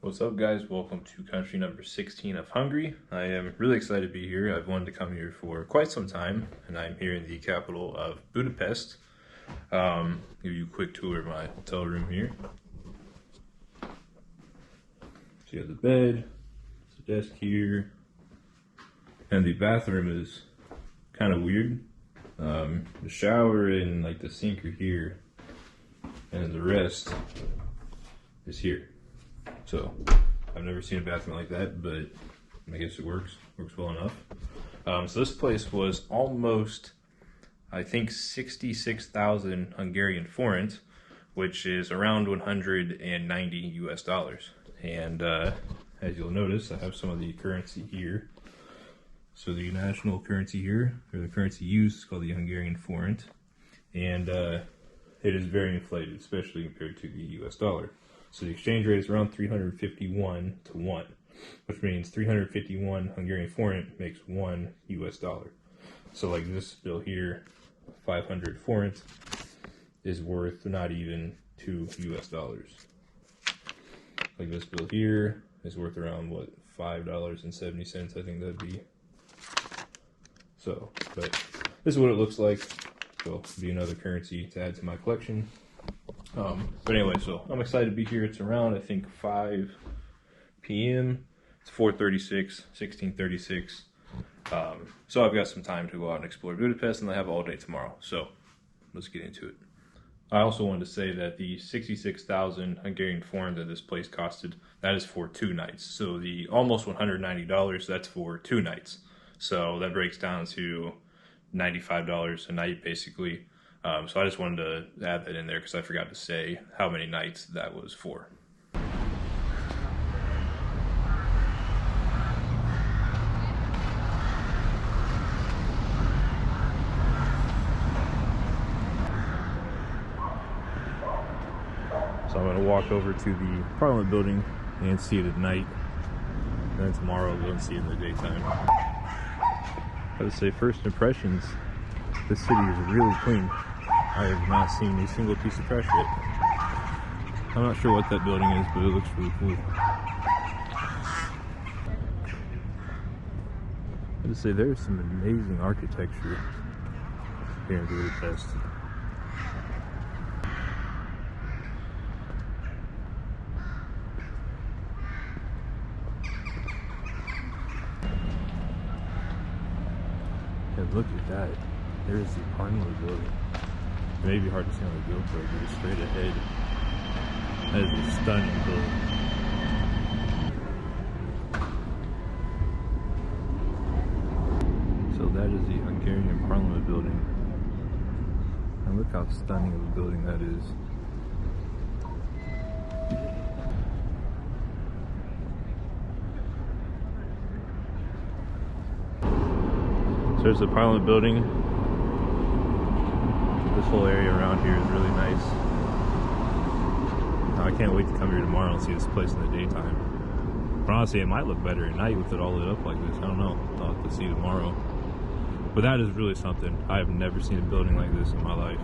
What's up, guys? Welcome to country number 16 of Hungary. I am really excited to be here. I've wanted to come here for quite some time, and I'm here in the capital of Budapest. Give you a quick tour of my hotel room here. So you have the bed, the desk here, and the bathroom is kind of weird. The shower and like the sink are here, and the rest is here. So I've never seen a bathroom like that, but I guess it works well enough. So this place was almost, I think, 66,000 Hungarian forint, which is around 190 US dollars. And as you'll notice, I have some of the currency here. So the national currency here, or the currency used, is called the Hungarian forint. And it is very inflated, especially compared to the US dollar. So the exchange rate is around 351 to 1, which means 351 Hungarian forint makes 1 US dollar. So like this bill here, 500 forint, is worth not even 2 US dollars. Like this bill here is worth around, what, $5.70, I think that'd be. So, but this is what it looks like. So it'll be another currency to add to my collection. But anyway, so I'm excited to be here. It's around, I think, 5 p.m. It's 4:36, 16:36. So I've got some time to go out and explore Budapest, and I have all day tomorrow. So let's get into it. I also wanted to say that the 66,000 Hungarian forint that this place costed, that is for 2 nights. So the almost $190, that's for 2 nights. So that breaks down to $95 a night, basically. So I just wanted to add that in there because I forgot to say how many nights that was for. So I'm going to walk over to the Parliament building and see it at night. And then tomorrow I'll go and see it in the daytime. I would say first impressions, this city is really clean. I have not seen a single piece of trash yet. I'm not sure what that building is, but it looks really cool. I would say there's some amazing architecture here in Budapest. And look at that. There's the Parliament building. It may be hard to see on the GoPro, but it's straight ahead. That is a stunning building. So that is the Hungarian Parliament building. And look how stunning of a building that is. So there's the Parliament building. This whole area around here is really nice. I can't wait to come here tomorrow and see this place in the daytime. But honestly, it might look better at night with it all lit up like this. I don't know. I'll have to see tomorrow. But that is really something. I have never seen a building like this in my life.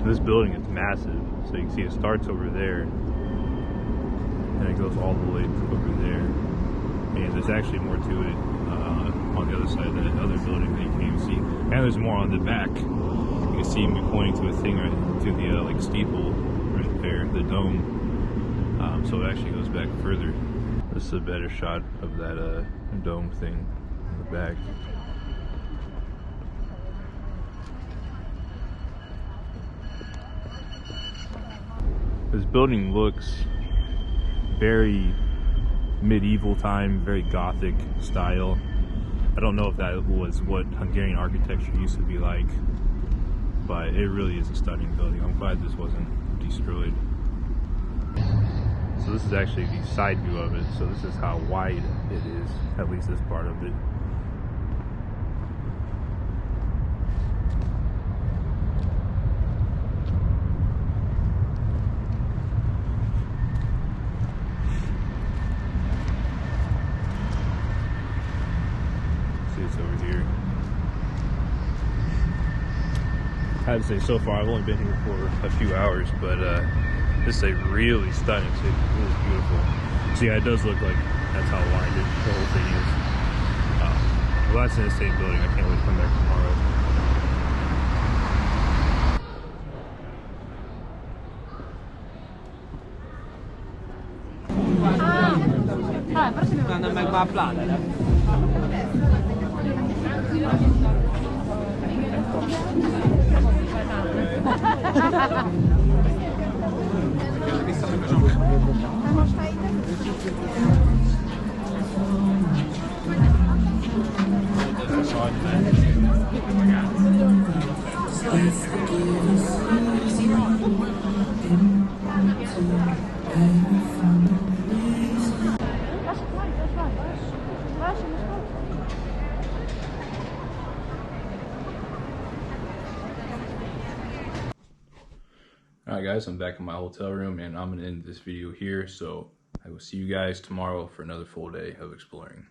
This building is massive. So you can see it starts over there and it goes all the way over there. And there's actually more to it on the other side of that other building that you can't even see. And there's more on the back. You can see me pointing to a thing right to the like steeple right there, the dome. So it actually goes back further. This is a better shot of that dome thing in the back. This building looks very medieval time, very Gothic style. I don't know if that was what Hungarian architecture used to be like, but it really is a stunning building. I'm glad this wasn't destroyed. So this is actually the side view of it. So this is how wide it is, at least this part of it. See, it's over here. I have to say, so far I've only been here for a few hours, but This is a really stunning city. It is beautiful. So yeah, it does look like that's how wide the whole thing is. Well, that's in the same building. I can't wait to come back tomorrow. Nem meg már pláne nem. Alright guys, I'm back in my hotel room and I'm going to end this video here, so I will see you guys tomorrow for another full day of exploring.